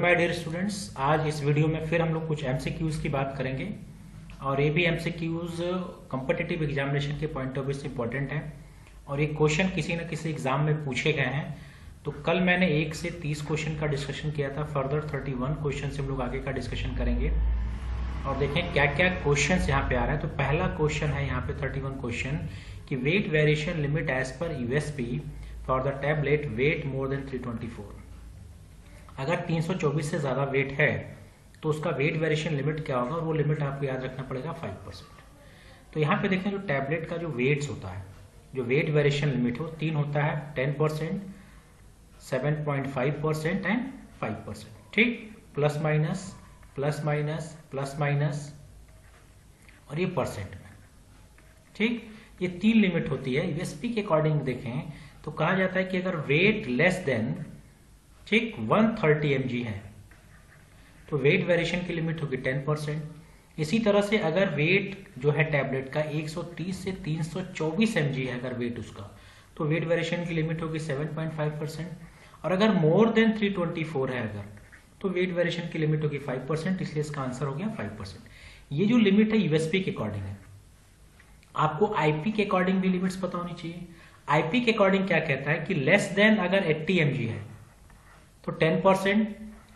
My dear students, आज इस video में फिर हम लोग कुछ एमसीक्यूज की बात करेंगे और ये भी एमसीक्यूज कॉम्पिटिटिव एग्जामिनेशन के पॉइंट ऑफ व्यू से इंपॉर्टेंट है और ये क्वेश्चन किसी न किसी एग्जाम में पूछे गए हैं। तो कल मैंने 1 से 30 क्वेश्चन का डिस्कशन किया था, फर्दर 31 क्वेश्चन से हम लोग आगे का डिस्कशन करेंगे और देखें क्या क्या क्वेश्चन यहाँ पे आ रहा है। तो पहला क्वेश्चन है यहाँ पे 31 क्वेश्चन कि weight variation limit as per USP for the tablet weight more than 324। अगर 324 से ज्यादा वेट है तो उसका वेट वेरिएशन लिमिट क्या होगा और वो लिमिट आपको याद रखना पड़ेगा 5%। तो यहाँ पे देखें जो टैबलेट का जो वेट्स होता है, जो वेट वेरिएशन लिमिट हो 3 होता है, 10%, 7.5% एंड 5%। ठीक, plus minus plus minus plus minus और ये परसेंट में। ठीक, ये 3 लिमिट होती है। यूएसपी के अकॉर्डिंग देखें तो कहा जाता है कि अगर वेट लेस देन 130 mg है तो वेट वेरिएशन की लिमिट होगी 10%। इसी तरह से अगर वेट जो है टैबलेट का 130 से 324 mg है अगर वेट उसका, तो वेट वेरिएशन की लिमिट होगी 7.5%। और अगर मोर देन 324 है अगर, तो वेट वेरिएशन की लिमिट होगी 5%, इसलिए इसका आंसर हो गया 5%। ये जो लिमिट है यूएसपी के अकॉर्डिंग है। आपको आईपी के अकॉर्डिंग भी लिमिट्स पता होनी चाहिए। आईपी के अकॉर्डिंग क्या कहता है कि लेस देन अगर 80 mg है तो 10%,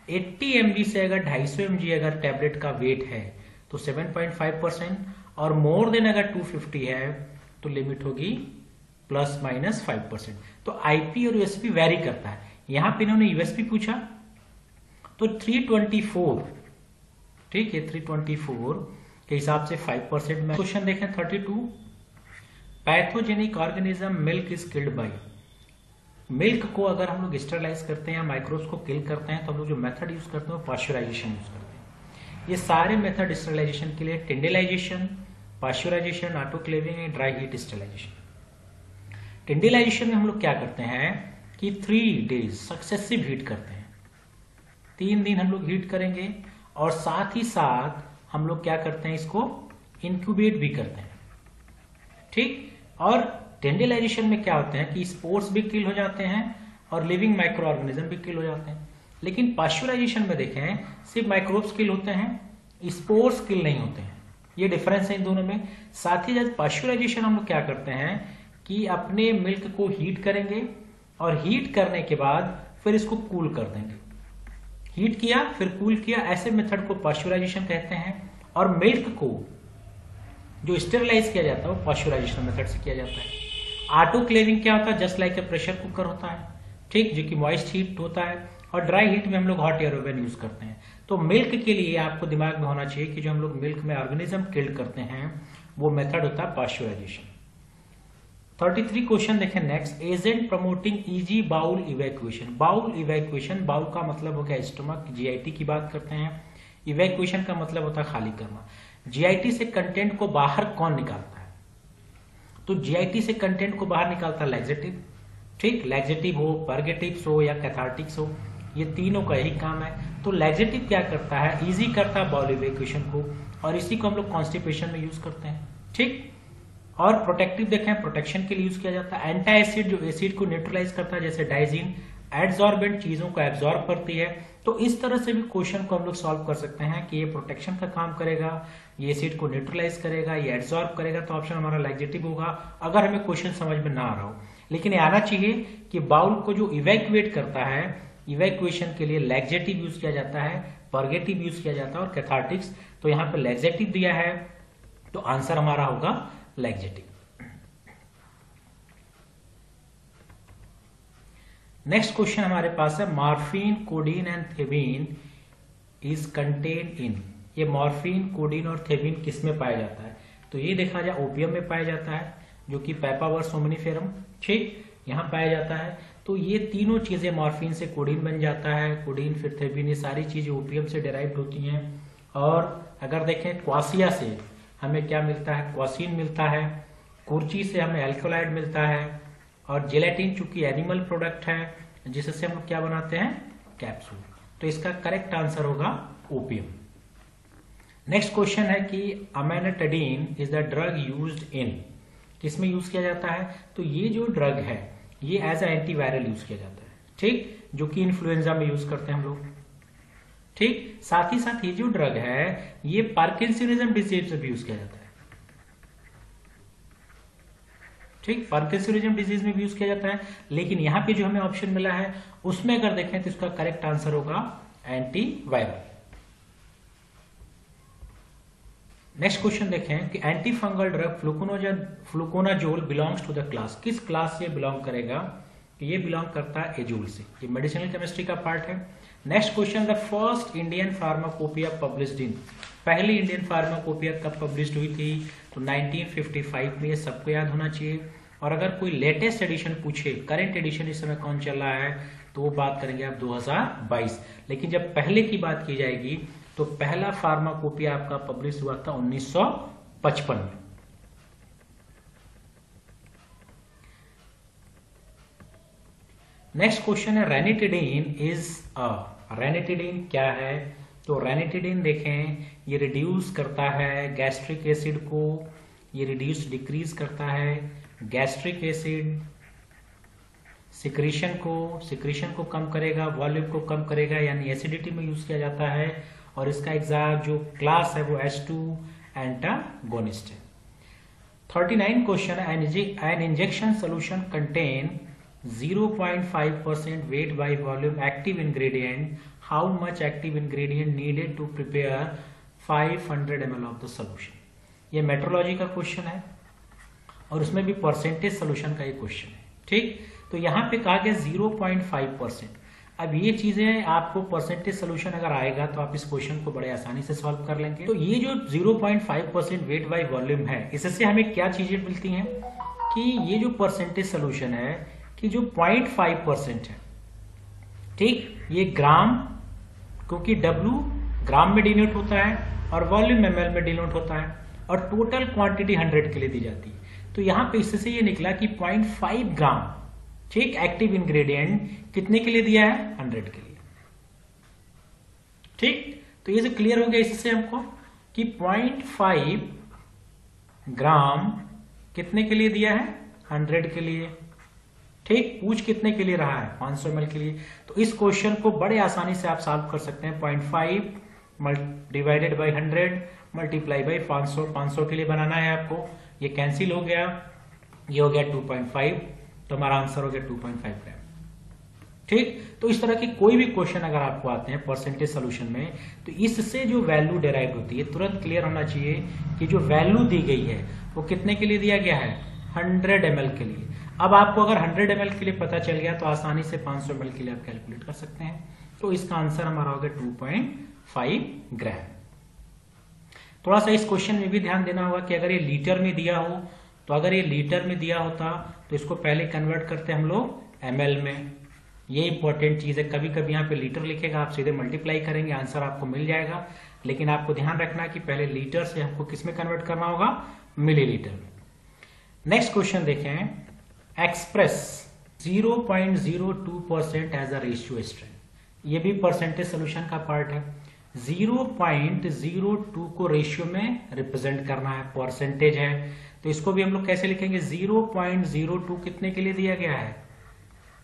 80 mg से अगर 250 mg अगर टैबलेट का वेट है तो 7.5%, और मोर देन अगर 250 है तो लिमिट होगी प्लस माइनस 5%। तो आईपी और यूएसपी वेरी करता है। यहां पे इन्होंने यूएसपी पूछा तो 324, ठीक है, 324 के हिसाब से 5% में। क्वेश्चन देखें 32, pathogenic organism milk is killed by. Milk को अगर हम लोग स्टरलाइज करते हैं, माइक्रोब्स को किल करते हैं, तो हम लोग जो मेथड यूज करते हैं वो पाश्चराइजेशन यूज करते हैं। ये सारे मेथड स्टरलाइजेशन के लिए tyndallisation, pasteurisation, autoclaving and dry heat sterilisation. Tyndallisation में हम लोग क्या करते हैं कि 3 डेज सक्सेसिव हीट करते हैं, 3 दिन हम लोग हीट करेंगे और साथ ही साथ हम लोग क्या करते हैं, इसको इंक्यूबेट भी करते हैं। ठीक, और टेंडिलाइजेशन में क्या होते हैं कि स्पोर्स भी किल हो जाते हैं और लिविंग माइक्रो ऑर्गेनिज्म भी किल हो जाते हैं। लेकिन पाश्चराइजेशन में देखें सिर्फ माइक्रोब्स किल होते हैं, स्पोर्स किल नहीं होते हैं। ये डिफरेंस है इन दोनों में। साथ ही साथ पाश्चराइजेशन हम लोग क्या करते हैं कि अपने मिल्क को हीट करेंगे और हीट करने के बाद फिर इसको कूल कर देंगे। हीट किया फिर कूल किया, ऐसे मेथड को पाश्चराइजेशन कहते हैं। और मिल्क को जो स्टेरिलाइज किया जाता है वो पाश्चराइजेशन मेथड से किया जाता है। ऑटोक्लेविंग क्या होता है, just like a pressure cooker होता है, ठीक, जो कि मॉइस्ट हीट होता है। और ड्राई हीट में हम लोग हॉट एयर ओवन यूज करते हैं। तो मिल्क के लिए आपको दिमाग में होना चाहिए कि जो हम लोग मिल्क में ऑर्गेनिज्म किल्ड करते हैं वो मेथड होता है पाश्चराइजेशन। 33 क्वेश्चन देखें next, agent promoting easy bowel evacuation. Bowel evacuation, bowel का मतलब हो गया स्टमक, जीआईटी की बात करते हैं। इवैक्यूएशन का मतलब होता है खाली करना। जीआईटी से कंटेंट को बाहर कौन निकालता है, तो जीआईटी से कंटेंट को बाहर निकालता है लैक्सेटिव। ठीक, लैक्सेटिव हो, परगेटिव्स हो या कैथार्टिक्स हो, ये तीनों का यही काम है। तो लैक्सेटिव क्या करता है, इजी करता है बाउल इवैक्यूएशन को, और इसी को हम लोग कॉन्स्टिपेशन में यूज करते हैं। ठीक, और प्रोटेक्टिव देखें, प्रोटेक्शन के लिए यूज किया जाता है। एंटी एसिड जो एसिड को न्यूट्रलाइज करता है, जैसे डाइजीन। एड्सॉर्बेंट चीजों को एब्जॉर्ब करती है। तो इस तरह से भी क्वेश्चन को हम लोग सॉल्व कर सकते हैं कि ये प्रोटेक्शन का काम करेगा, ये एसिड को न्यूट्रलाइज करेगा, ये एब्जॉर्ब करेगा। तो ऑप्शन हमारा लैक्सेटिव होगा अगर हमें क्वेश्चन समझ में ना आ रहा हो। लेकिन ये आना चाहिए कि बाउल को जो इवैक्यूएट करता है, इवैक्यूएशन के लिए लैक्सेटिव यूज किया जाता है, परगेटिव यूज किया जाता है और कैथार्टिक्स। तो यहाँ पे लैक्सेटिव दिया है तो आंसर हमारा होगा लैक्सेटिव। नेक्स्ट क्वेश्चन हमारे पास है, morphine, codeine and thebaine is contain in. ये मॉर्फिन, कोडीन और थेबिन किस में पाया जाता है, तो ये देखा जाए ओपियम में पाया जाता है, जो कि पेपावर सोमनिफेरम, ठीक, यहाँ पाया जाता है। तो ये तीनों चीजें, मॉर्फिन से कोडीन बन जाता है, कोडीन फिर थेबिन, ये सारी चीजें ओपियम से डिराइव्ड होती हैं। और अगर देखें क्वासिया से हमें क्या मिलता है, क्वासिन मिलता है। कुर्ची से हमें एल्कोलाइड मिलता है। और जेलेटिन चूंकि एनिमल प्रोडक्ट है जिससे हम लोग क्या बनाते हैं, कैप्सूल। तो इसका करेक्ट आंसर होगा ओपियम। नेक्स्ट क्वेश्चन है कि amantadine is the drug used in, किसमें यूज किया जाता है, तो ये जो ड्रग है ये एज ए एंटीवायरल यूज किया जाता है। ठीक, जो कि इन्फ्लुएंजा में यूज करते हैं हम लोग। ठीक, साथ ही साथ ये जो ड्रग है ये पार्किंसनिज्म डिजीज में भी यूज किया जाता है। ठीक, पार्किंसनिज्म डिजीज में भी यूज किया जाता है, लेकिन यहां पे जो हमें ऑप्शन मिला है उसमें अगर देखें तो इसका करेक्ट आंसर होगा एंटीवायरल। नेक्स्ट क्वेश्चन देखें कि anti fungal drug fluconazole belongs to the class, किस क्लास से बिलोंग करेगा? ये बिलोंग करता है एजोल से, ये मेडिसिनल केमिस्ट्री का पार्ट है। Next question, the first Indian pharmacopoeia published in, पहली इंडियन फार्माकोपिया कब पब्लिश्ड हुई थी? तो 1955 में, ये सबको याद होना चाहिए। और अगर कोई लेटेस्ट एडिशन पूछे, करंट एडिशन इस समय कौन चल रहा है, तो वो बात करेंगे आप 2022। लेकिन जब पहले की बात की जाएगी तो पहला फार्माकोपिया आपका पब्लिश हुआ था 1955 में। नेक्स्ट क्वेश्चन है रेनिटिडीन इज रेनिटिडीन क्या है? तो रेनिटिडीन देखें, ये रिड्यूस करता है गैस्ट्रिक एसिड को, ये रिड्यूस डिक्रीज करता है गैस्ट्रिक एसिड सिक्रीशन को कम करेगा, वॉल्यूम को कम करेगा, यानी एसिडिटी में यूज किया जाता है। और इसका एग्जैक्ट जो क्लास है वो H2 एंटागोनिस्ट है। 39 question, an injection solution contain 0.5% weight by volume active ingredient, how much active ingredient needed to prepare 500 ml of the solution? ये मेट्रोलॉजी का क्वेश्चन है और उसमें भी परसेंटेज सोल्यूशन का एक क्वेश्चन है। ठीक, तो यहाँ पे कहा गया 0.5%। अब ये चीजें आपको परसेंटेज सोल्यूशन अगर आएगा तो आप इस क्वेश्चन को बड़े आसानी से सॉल्व कर लेंगे। तो ये जो 0.5% वेट बाय वॉल्यूम है, इससे हमें क्या चीजें मिलती हैं कि ये जो परसेंटेज सोल्यूशन है कि जो 0.5% है, ठीक, ये ग्राम, क्योंकि W ग्राम में डिनोट होता है और वॉल्यूम ml में डिनोट होता है, और टोटल क्वांटिटी 100 के लिए दी जाती है। तो यहां पे इससे ये निकला कि 0.5 ग्राम, ठीक, एक्टिव इंग्रेडिएंट कितने के लिए दिया है? 100 के लिए। ठीक, तो ये जो क्लियर हो गया इससे हमको कि 0.5 ग्राम कितने के लिए दिया है? 100 के लिए। ठीक, पूछ कितने के लिए रहा है? 500 ml के लिए। तो इस क्वेश्चन को बड़े आसानी से आप सॉल्व कर सकते हैं। 0.5 डिवाइडेड बाई 100 मल्टीप्लाई बाई 500, 500 के लिए बनाना है आपको। ये कैंसिल हो गया, ये हो गया 2.5, तो हमारा आंसर हो गया 2.5 ग्राम। ठीक, तो इस तरह के कोई भी क्वेश्चन अगर आपको आते हैं परसेंटेज सोल्यूशन में, तो इससे जो वैल्यू डिराइव होती है तुरंत क्लियर होना चाहिए कि जो वैल्यू दी गई है वो कितने के लिए दिया गया है? 100 ml के लिए। अब आपको अगर 100 ml के लिए पता चल गया तो आसानी से 500 ml के लिए आप कैलकुलेट कर सकते हैं। तो इसका आंसर हमारा हो गया 2.5 ग्राम। थोड़ा सा इस क्वेश्चन में भी ध्यान देना होगा कि अगर ये लीटर में दिया हो, तो अगर ये लीटर में दिया होता तो इसको पहले कन्वर्ट करते हम लोग ml में। ये इंपॉर्टेंट चीज है, कभी कभी यहाँ पे लीटर लिखेगा, आप सीधे मल्टीप्लाई करेंगे, आंसर आपको मिल जाएगा। लेकिन आपको ध्यान रखना है कि पहले लीटर से हमको किस में कन्वर्ट करना होगा? मिलीलीटर में। नेक्स्ट क्वेश्चन देखें, express 0.02% as a ratio strength. ये भी परसेंटेज सोल्यूशन का पार्ट है। 0.02 को रेशियो में रिप्रेजेंट करना है, परसेंटेज है, तो इसको भी हम लोग कैसे लिखेंगे? 0.02 कितने के लिए दिया गया है?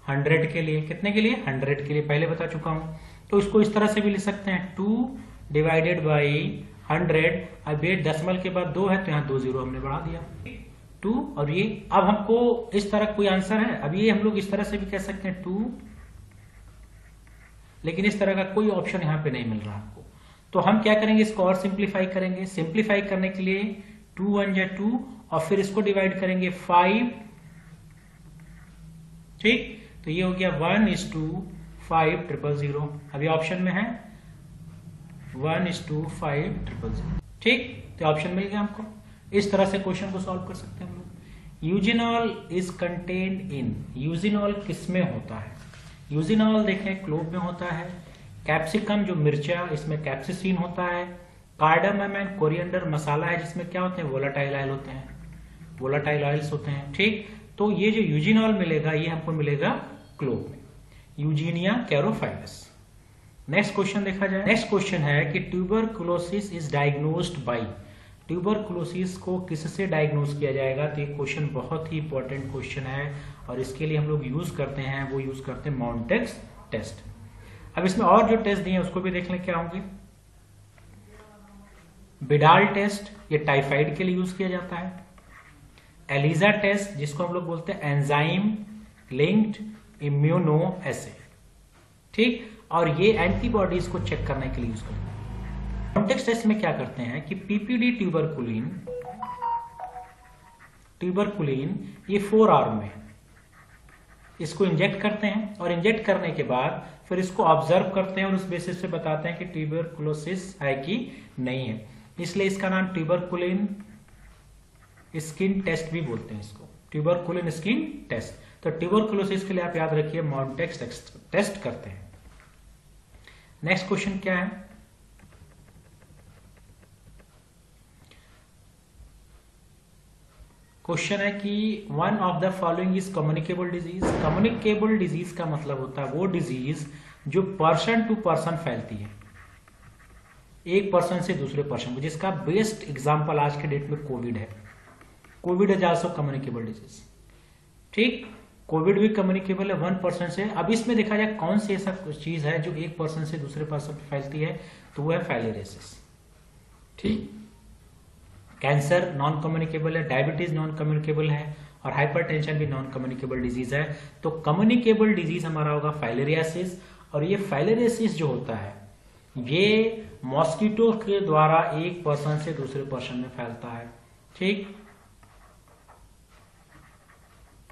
100 के लिए। कितने के लिए? 100 के लिए, पहले बता चुका हूं। तो इसको इस तरह से भी लिख सकते हैं, 2 डिवाइडेड बाई 100। अब ये दशमलव के बाद 2 है तो यहाँ 2 0 हमने बढ़ा दिया, 2। और ये अब हमको इस तरह कोई आंसर है, अब ये हम लोग इस तरह से भी कह सकते हैं 2, लेकिन इस तरह का कोई ऑप्शन यहाँ पे नहीं मिल रहा आपको। तो हम क्या करेंगे? इसको और सिंप्लीफाई करेंगे। सिंप्लीफाई करने के लिए 2 1 जा 2, और फिर इसको डिवाइड करेंगे 5। ठीक, तो ये हो गया 1:5,000। अभी ऑप्शन में है 1:5,000। ठीक, तो ऑप्शन मिल गया हमको। इस तरह से क्वेश्चन को सॉल्व कर सकते हैं हम लोग। Eugenol is contained in, eugenol किस में होता है? यूजिनॉल देखें क्लोव में होता है। कैप्सिकम जो मिर्चा, इसमें कैप्सिसिन होता है। कार्डामम एंड कोरिएंडर मसाला है जिसमें क्या होते हैं? वोलाटाइल ऑयल होते हैं, वोलाटाइल ऑयल्स होते हैं। ठीक, तो ये जो यूजिनॉल मिलेगा ये हमको मिलेगा क्लोव में, यूजीनिया कैरोफाइलस। नेक्स्ट क्वेश्चन देखा जाए। नेक्स्ट क्वेश्चन है कि tuberculosis is diagnosed bye, tuberculosis को किससे डायग्नोज किया जाएगा? तो ये क्वेश्चन बहुत ही इंपॉर्टेंट क्वेश्चन है और इसके लिए हम लोग यूज करते हैं, वो यूज करते हैं मॉन्टेक्स टेस्ट। अब इसमें और जो टेस्ट दिए हैं उसको भी देख लें क्या होंगे। बिडाल टेस्ट, ये टाइफाइड के लिए यूज किया जाता है। एलिजा टेस्ट, जिसको हम लोग बोलते हैं एंजाइम लिंक्ड इम्यूनो एसे, ठीक, और ये एंटीबॉडीज को चेक करने के लिए यूज करते हैं। कॉन्टेक्स्ट टेस्ट में क्या करते हैं कि पीपीडी ट्यूबरकुलिन ये 4 आर्म में, इसको इंजेक्ट करते हैं और इंजेक्ट करने के बाद फिर इसको ऑब्जर्व करते हैं और उस बेसिस पे बताते हैं कि ट्यूबरकुलोसिस है कि नहीं है। इसलिए इसका नाम ट्यूबरकुलिन स्किन टेस्ट भी बोलते हैं, इसको ट्यूबरकुलिन स्किन टेस्ट। तो ट्यूबरकुलोसिस के लिए आप याद रखिए मॉन्टेक्स टेस्ट करते हैं। नेक्स्ट क्वेश्चन क्या है, क्वेश्चन है कि one of the following is communicable disease. Communicable disease का मतलब होता है वो डिजीज जो पर्सन टू पर्सन फैलती है, एक पर्सन से दूसरे पर्सन को, जिसका बेस्ट एग्जांपल आज के डेट में कोविड है। Covid is also communicable disease, ठीक, कोविड भी कम्युनिकेबल है 1 पर्सन से। अब इसमें देखा जाए कौन सी ऐसा चीज है जो एक पर्सन से दूसरे पर्सन पे फैलती है, तो वो है फाइलेरियसिस, ठीक। कैंसर नॉन कम्युनिकेबल है, डायबिटीज नॉन कम्युनिकेबल है और हाइपरटेंशन भी नॉन कम्युनिकेबल डिजीज है। तो कम्युनिकेबल डिजीज हमारा होगा फाइलेरियासिस। और ये फाइलेरियासिस जो होता है ये मॉस्किटो के द्वारा एक पर्सन से दूसरे पर्सन में फैलता है, ठीक,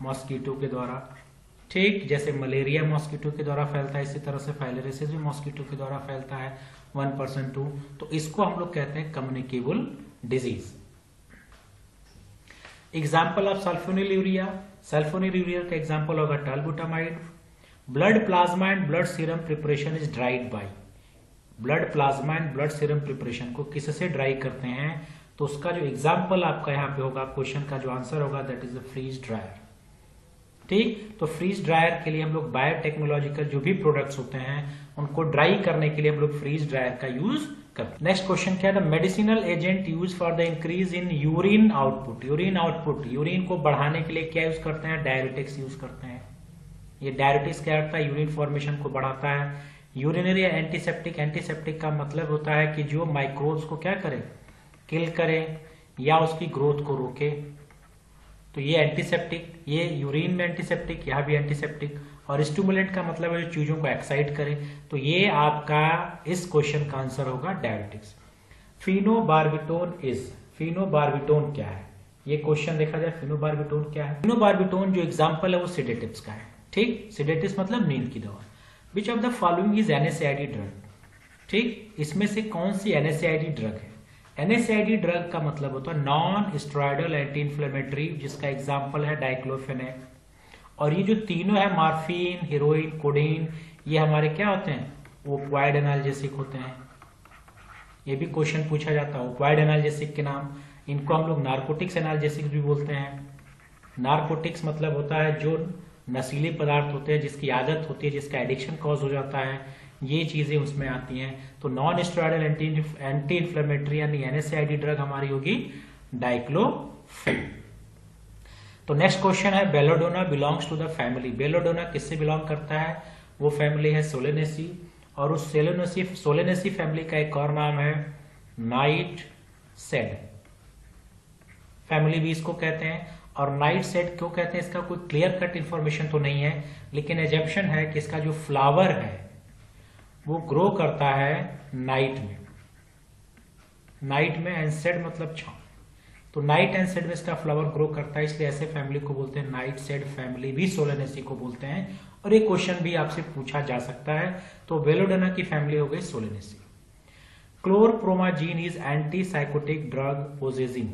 मॉस्किटो के द्वारा, ठीक। जैसे मलेरिया मॉस्किटो के द्वारा फैलता है, इसी तरह से फाइलेरियासिस भी मॉस्किटो के द्वारा फैलता है 1 पर्सन टू। तो इसको हम लोग कहते हैं communicable disease. Example of sulfonylurea, sulfonylurea का एग्जाम्पल होगा tolbutamide. Blood plasma and blood serum preparation is dried by, blood plasma and blood serum preparation को किससे ड्राई करते हैं, तो उसका जो एग्जाम्पल आपका यहाँ पे होगा, क्वेश्चन का जो आंसर होगा that is a freeze dryer, ठीक। तो फ्रीज ड्रायर के लिए हम लोग बायोटेक्नोलॉजिकल जो भी प्रोडक्ट्स होते हैं उनको ड्राई करने के लिए हम लोग फ्रीज ड्रायर का यूज करते हैं। नेक्स्ट क्वेश्चन क्या है, the medicinal agent use for the increase in urine output. Urine output, urine को बढ़ाने के लिए क्या यूज करते हैं, डायरेटिक्स यूज करते हैं। ये डायरेटिक्स क्या करता है, यूरिन फॉर्मेशन को बढ़ाता है। यूरिनरी एंटीसेप्टिक, एंटीसेप्टिक का मतलब होता है कि जो माइक्रोब्स को क्या करे, किल करे या उसकी ग्रोथ को रोके। तो ये एंटीसेप्टिक, ये यूरिन में एंटीसेप्टिक, यहाँ भी एंटीसेप्टिक। और स्टिमुलेंट का मतलब है जो चीजों को एक्साइट करे। तो ये आपका इस क्वेश्चन का आंसर होगा डायरेटिक्स। फिनोबार्बिटोन इज, फिनोबार्बिटोन क्या है, ये क्वेश्चन देखा जाए फिनोबार्बिटोन क्या है। फिनोबार्बिटोन जो एग्जाम्पल है वो सिडेटिव्स का है, ठीक, सिडेटिव्स मतलब नींद की दवा। Which of the following is NSAID drug, ठीक, इसमें से कौन सी एनएसएआईडी ड्रग है। एनएसएआईडी ड्रग का मतलब होता है नॉन स्टेरॉयडल एंटी इन्फ्लेमेटरी, जिसका एग्जाम्पल है डाइक्लोफेनेक। और ये जो तीनों है मॉर्फिन, हेरोइन, कोडेइन, ये हमारे क्या होते हैं, ओपियोइड एनाल्जेसिक होते हैं। ये भी क्वेश्चन पूछा जाता है ओपियोइड एनाल्जेसिक के नाम। इनको हम लोग नार्कोटिक्स एनाल्जेसिक भी बोलते हैं। नार्कोटिक्स मतलब होता है जो नशीले पदार्थ होते हैं, जिसकी आदत होती है, जिसका एडिक्शन कॉज हो जाता है, ये चीजें उसमें आती हैं। तो नॉन स्टेरॉयडल एंटी इन्फ्लेमेटरी यानी एनएसएआईडी ड्रग हमारी होगी डाइक्लोफेन। तो नेक्स्ट क्वेश्चन है, belladonna belongs to the family. Belladonna किससे बिलोंग करता है, वो फैमिली है सोलेनेसी। और उस सोलेनेसी फैमिली का एक और नाम है नाइट सेड फैमिली भी इसको कहते हैं। और नाइट सेड क्यों कहते हैं, इसका कोई क्लियर कट इंफॉर्मेशन तो नहीं है, लेकिन एजम्पशन है कि इसका जो फ्लावर है वो ग्रो करता है नाइट में, नाइट में, एंड सेड मतलब छांव। तो नाइट एंड सेड में इसका फ्लावर ग्रो करता है, इसलिए ऐसे फैमिली को बोलते हैं नाइट सेड फैमिली, भी सोलेनेसी को बोलते हैं। और ये क्वेश्चन भी आपसे पूछा जा सकता है। तो बेलोडोना की फैमिली हो गई Solanaceae. Chlorpromazine is antipsychotic drug possessing.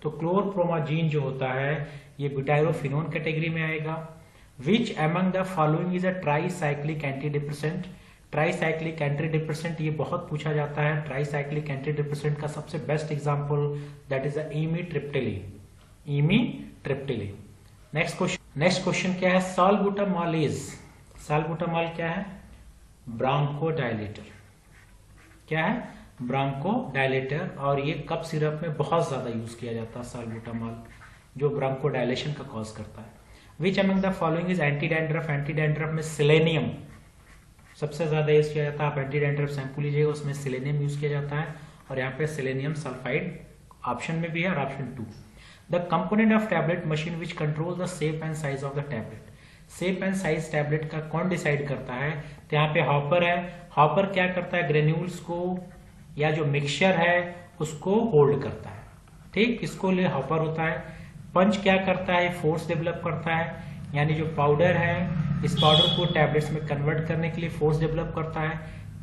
तो क्लोरप्रोमाजीन जो होता है ये ब्यूटाइरोफिनोन कैटेगरी में आएगा। Which among the following is a tricyclic antidepressant. Tricyclic antidepressant ये बहुत पूछा जाता है। ट्राईसाइक्लिक एंटीडिप्रेसेंट का सबसे best example that is amitriptyline, amitriptyline. Next question क्या है, साल्बुटामॉल इज, साल्बुटामॉल क्या है, ब्रोंकोडायलेटर। क्या है, ब्रोंकोडायलेटर। और ये कफ सिरप में बहुत ज्यादा यूज किया जाता है साल्बुटामॉल, जो ब्रोंकोडायलेशन का कॉज करता है। Which among the following is anti dandruff. Anti dandruff में सेलेनियम सबसे ज्यादा यूज किया जाता है, आप एंटी डैंड्रफ शैम्पू लीजिएगा उसमें सेलेनियम यूज किया जाता है, और यहाँ पे सेलेनियम सल्फाइड ऑप्शन में भी है और option 2। The component of tablet machine which control the shape and size of the tablet. Shape and size tablet का कौन डिसाइड करता है? तो यहाँ पे हॉपर है। हॉपर क्या करता है? ग्रेन्यूल्स को या जो मिक्सचर है उसको होल्ड करता है, ठीक, इसको लिए हॉपर होता है। पंच क्या करता है? फोर्स डेवलप करता है, यानी जो पाउडर है इस पाउडर को टैबलेट्स में कन्वर्ट करने के लिए फोर्स डेवलप करता है।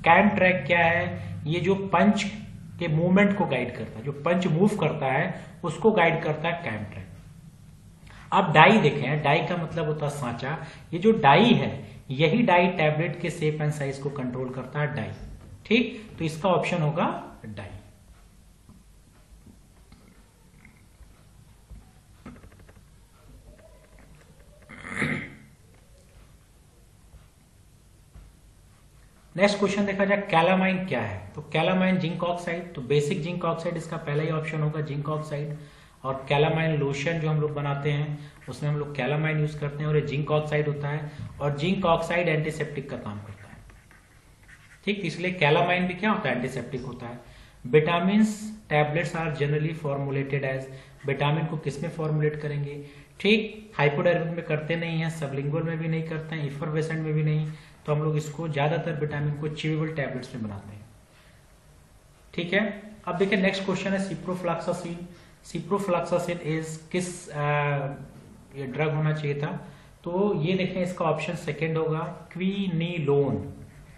कैम ट्रैक क्या है? ये जो पंच के मूवमेंट को गाइड करता है, जो पंच मूव करता है उसको गाइड करता है कैम ट्रैक। अब डाई देखें, डाई का मतलब होता है सांचा। ये जो डाई है यही डाई टैबलेट के शेप एंड साइज को कंट्रोल करता है, डाई, ठीक। तो इसका ऑप्शन होगा डाई। नेक्स्ट क्वेश्चन देखा जाए, कैलामाइन क्या है? तो कैलामाइन जिंक ऑक्साइड, तो बेसिक जिंक ऑक्साइड इसका पहला ही ऑप्शन होगा, जिंक ऑक्साइड। और कैलामाइन लोशन जो हम लोग बनाते हैं उसमें हम लोग कैलामाइन यूज करते हैं और ये जिंक ऑक्साइड होता है, और जिंक ऑक्साइड एंटीसेप्टिक का काम करता है, ठीक। इसलिए कैलामाइन भी क्या होता है? एंटीसेप्टिक होता है। Vitamin tablets are generally formulated as, vitamin को किस में फॉर्मुलेट करेंगे? ठीक, हाइपोडर्मिक में करते नहीं है, सबलिंगुअल में भी नहीं करते हैं, इफरवेसेंट में भी नहीं, तो हम लोग इसको ज्यादातर विटामिन को च्यूएबल टैबलेट्स में बनाते हैं, ठीक है। अब देखिए नेक्स्ट क्वेश्चन है सिप्रोफ्लॉक्सासिन। सिप्रोफ्लॉक्सासिन इज किस ये ड्रग होना चाहिए था? तो ये देखें इसका ऑप्शन सेकंड होगा, क्विनिलोन।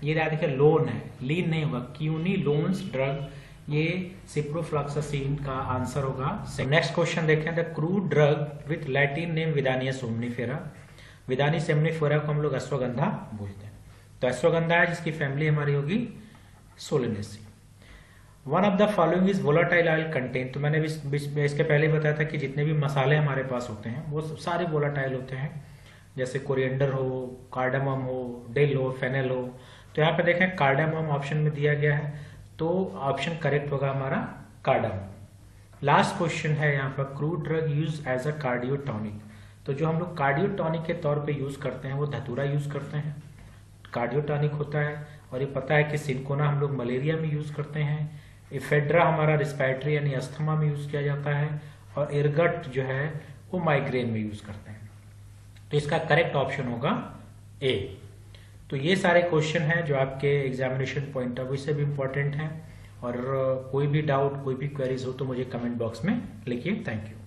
ये देखिए लोन है, लीन नहीं होगा, क्विनिलोन्स ड्रग, ये सिप्रोफ्लॉक्सासिन का आंसर होगा। नेक्स्ट क्वेश्चन देखें, the crude drug with Latin name Withania somnifera. Withania somnifera को हम लोग अश्वगंधा बोलते हैं। तो अश्वगंधा है जिसकी फैमिली हमारी होगी Solanaceae. One of the following is volatile oil content. तो मैंने इसके पहले बताया था कि जितने भी मसाले हमारे पास होते हैं वो सारे वोलाटाइल होते हैं, जैसे कोरिएंडर हो, कार्डामम हो, डिल हो, फेनेल हो। तो यहाँ पे देखें कार्डामम ऑप्शन में दिया गया है, तो ऑप्शन करेक्ट होगा हमारा कार्डामम। लास्ट क्वेश्चन है यहाँ पर, crude drug use as a cardiotonic. तो जो हम लोग कार्डियोटॉनिक के तौर पे यूज करते हैं वो धतूरा यूज करते हैं, कार्डियोटॉनिक होता है। और ये पता है कि सिंकोना हम लोग मलेरिया में यूज करते हैं, इफेड्रा हमारा रिस्पायरेटरी यानी अस्थमा में यूज किया जाता है, और इरगट जो है वो माइग्रेन में यूज करते हैं। तो इसका करेक्ट ऑप्शन होगा ए। तो ये सारे क्वेश्चन हैं जो आपके एग्जामिनेशन पॉइंट ऑफ व्यू से भी इंपॉर्टेंट हैं, और कोई भी डाउट, कोई भी क्वेरीज हो तो मुझे कमेंट बॉक्स में लिखिए। Thank you.